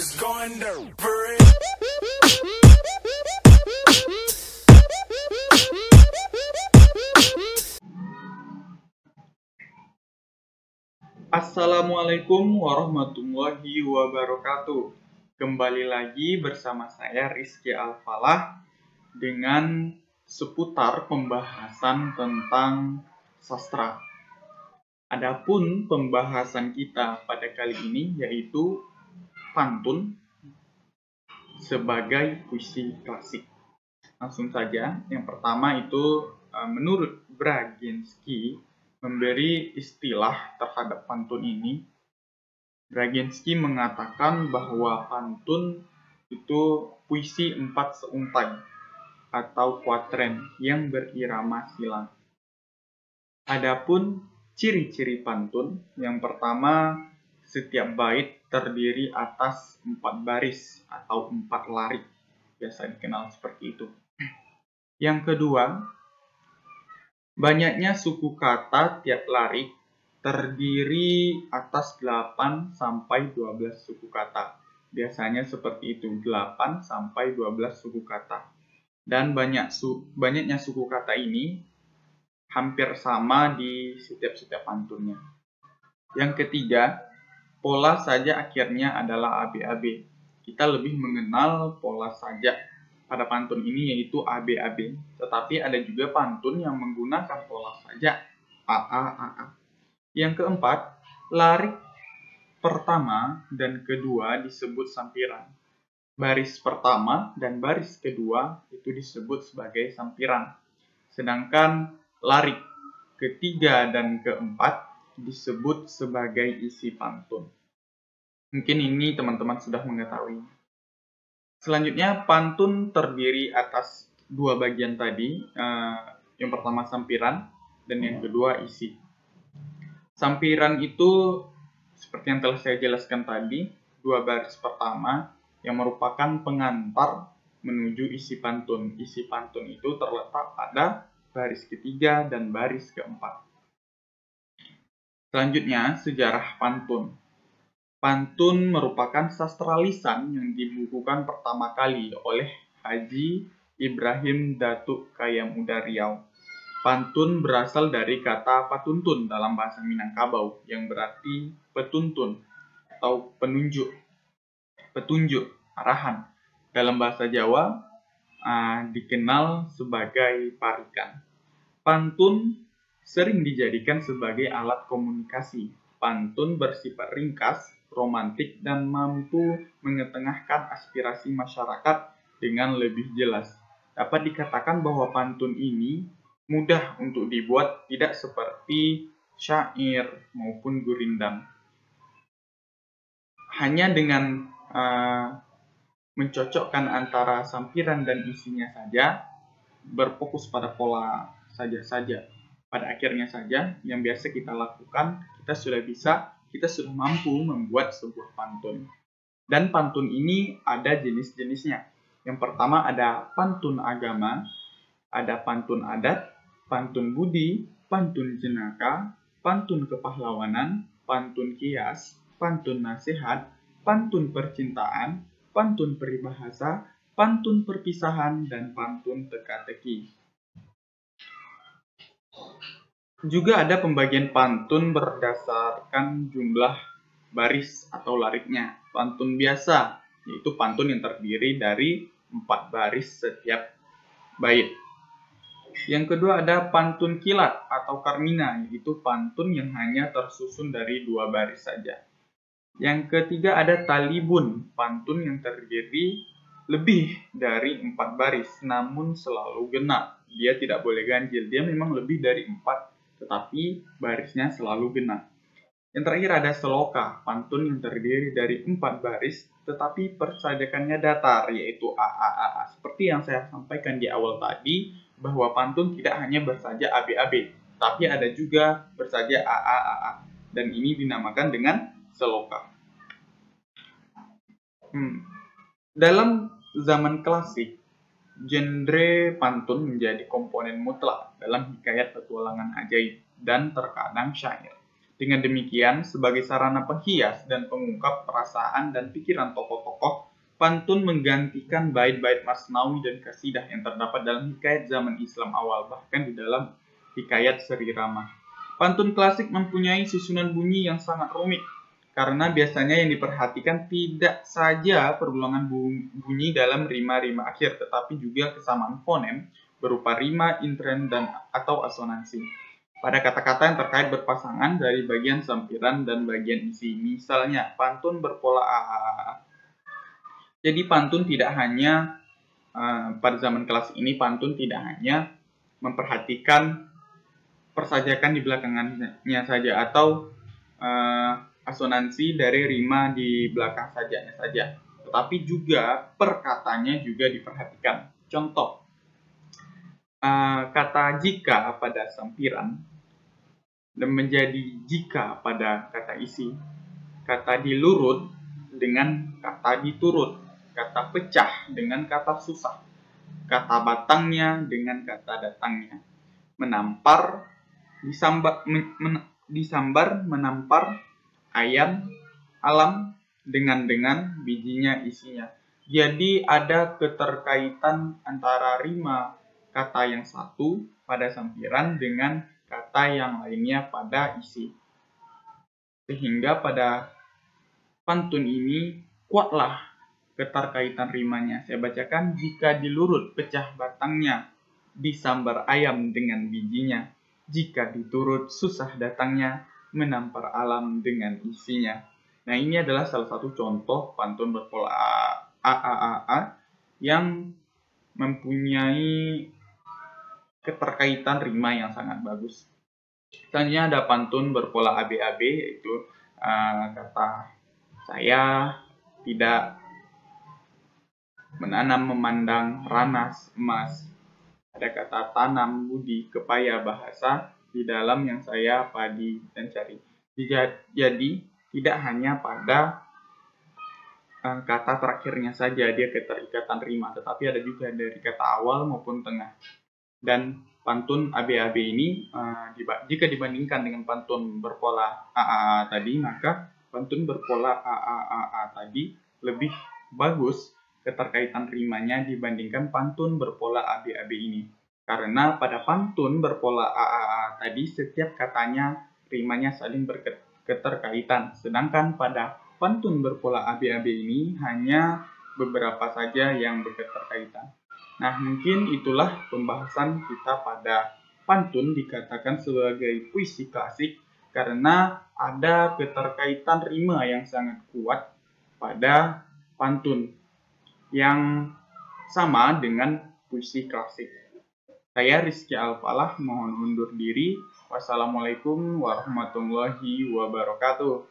It's going to break. Assalamualaikum warahmatullahi wabarakatuh. Kembali lagi bersama saya Rizky Alfalah dengan seputar pembahasan tentang sastra. Adapun pembahasan kita pada kali ini yaitu pantun sebagai puisi klasik. Langsung saja, yang pertama itu menurut Braginsky memberi istilah terhadap pantun ini. Braginsky mengatakan bahwa pantun itu puisi empat seuntai atau kuatren yang berirama silang. Adapun ciri-ciri pantun, yang pertama, setiap bait terdiri atas 4 baris atau 4 lari, biasa dikenal seperti itu. Yang kedua, banyaknya suku kata tiap lari terdiri atas 8 sampai 12 suku kata. Biasanya seperti itu, 8 sampai 12 suku kata. Dan banyaknya suku kata ini hampir sama di setiap pantunnya. Yang ketiga, pola saja akhirnya adalah ABAB. Kita lebih mengenal pola saja pada pantun ini yaitu ABAB. Tetapi ada juga pantun yang menggunakan pola saja AA. Yang keempat, larik pertama dan kedua disebut sampiran. Baris pertama dan baris kedua itu disebut sebagai sampiran. Sedangkan larik ketiga dan keempat disebut sebagai isi pantun. Mungkin ini teman-teman sudah mengetahui. Selanjutnya, pantun terdiri atas 2 bagian tadi. Yang pertama sampiran dan yang kedua isi. Sampiran itu seperti yang telah saya jelaskan tadi, 2 baris pertama yang merupakan pengantar menuju isi pantun. Isi pantun itu terletak pada baris ketiga dan baris keempat. Selanjutnya, sejarah pantun. Pantun merupakan sastra lisan yang dibukukan pertama kali oleh Haji Ibrahim Datuk Kayamuda Riau. Pantun berasal dari kata patuntun dalam bahasa Minangkabau yang berarti petuntun atau penunjuk, petunjuk, arahan. Dalam bahasa Jawa dikenal sebagai parikan. Pantun sering dijadikan sebagai alat komunikasi. Pantun bersifat ringkas, romantik, dan mampu mengetengahkan aspirasi masyarakat dengan lebih jelas. Dapat dikatakan bahwa pantun ini mudah untuk dibuat, tidak seperti syair maupun gurindam. Hanya dengan mencocokkan antara sampiran dan isinya saja, berfokus pada pola saja. Pada akhirnya saja, yang biasa kita lakukan, kita sudah mampu membuat sebuah pantun. Dan pantun ini ada jenis-jenisnya. Yang pertama ada pantun agama, ada pantun adat, pantun budi, pantun jenaka, pantun kepahlawanan, pantun kias, pantun nasihat, pantun percintaan, pantun peribahasa, pantun perpisahan, dan pantun teka-teki. Juga ada pembagian pantun berdasarkan jumlah baris atau lariknya. Pantun biasa, yaitu pantun yang terdiri dari 4 baris setiap bait. Yang kedua ada pantun kilat atau karmina, yaitu pantun yang hanya tersusun dari 2 baris saja. Yang ketiga ada talibun, pantun yang terdiri lebih dari 4 baris, namun selalu genap. Dia tidak boleh ganjil, dia memang lebih dari 4, tetapi barisnya selalu genap. Yang terakhir ada seloka, pantun yang terdiri dari 4 baris, tetapi persajakannya datar, yaitu AAA. Seperti yang saya sampaikan di awal tadi, bahwa pantun tidak hanya bersaja ABAB, tapi ada juga bersaja AAA. Dan ini dinamakan dengan seloka. Dalam zaman klasik, genre pantun menjadi komponen mutlak dalam hikayat petualangan ajaib dan terkadang syair. Dengan demikian, sebagai sarana penghias dan pengungkap perasaan dan pikiran tokoh-tokoh pantun menggantikan bait-bait masnawi dan kasidah yang terdapat dalam hikayat zaman Islam awal, bahkan di dalam hikayat Sri Rama. Pantun klasik mempunyai susunan bunyi yang sangat rumit, karena biasanya yang diperhatikan tidak saja perulangan bunyi dalam rima-rima akhir, tetapi juga kesamaan fonem berupa rima, intren, dan atau asonansi pada kata-kata yang terkait berpasangan dari bagian sampiran dan bagian isi. Misalnya, pantun berpola AAA. Jadi pantun tidak hanya pada zaman klasik ini, pantun tidak hanya memperhatikan persajakan di belakangnya saja atau asonansi dari rima di belakang sajanya saja, tetapi juga perkatanya juga diperhatikan. Contoh, kata jika pada sampiran dan menjadi jika pada kata isi, kata dilurut dengan kata diturut, kata pecah dengan kata susah, kata batangnya dengan kata datangnya, menampar, disambar, menampar, ayam, alam, dengan bijinya, isinya. Jadi ada keterkaitan antara rima kata yang satu pada sampiran dengan kata yang lainnya pada isi. Sehingga pada pantun ini kuatlah keterkaitan rimanya. Saya bacakan, jika dilurut pecah batangnya, disambar ayam dengan bijinya, jika diturut susah datangnya, menampar alam dengan isinya. Nah, ini adalah salah satu contoh pantun berpola AAAA yang mempunyai keterkaitan rima yang sangat bagus. Selanjutnya ada pantun berpola ABAB, yaitu kata saya tidak menanam memandang ranas emas. Ada kata tanam budi kepaya bahasa di dalam yang saya padi dan cari. Jadi tidak hanya pada kata terakhirnya saja dia keterikatan rima, tetapi ada juga dari kata awal maupun tengah. Dan pantun ABAB ini jika dibandingkan dengan pantun berpola AAA tadi, maka pantun berpola AAA tadi lebih bagus keterkaitan rimanya dibandingkan pantun berpola ABAB ini. Karena pada pantun berpola AAA tadi setiap katanya rimanya saling berketerkaitan, sedangkan pada pantun berpola ABAB ini hanya beberapa saja yang berketerkaitan. Nah, mungkin itulah pembahasan kita pada pantun dikatakan sebagai puisi klasik karena ada keterkaitan rima yang sangat kuat pada pantun yang sama dengan puisi klasik. Saya Rizky Alfalah, mohon undur diri. Wassalamualaikum warahmatullahi wabarakatuh.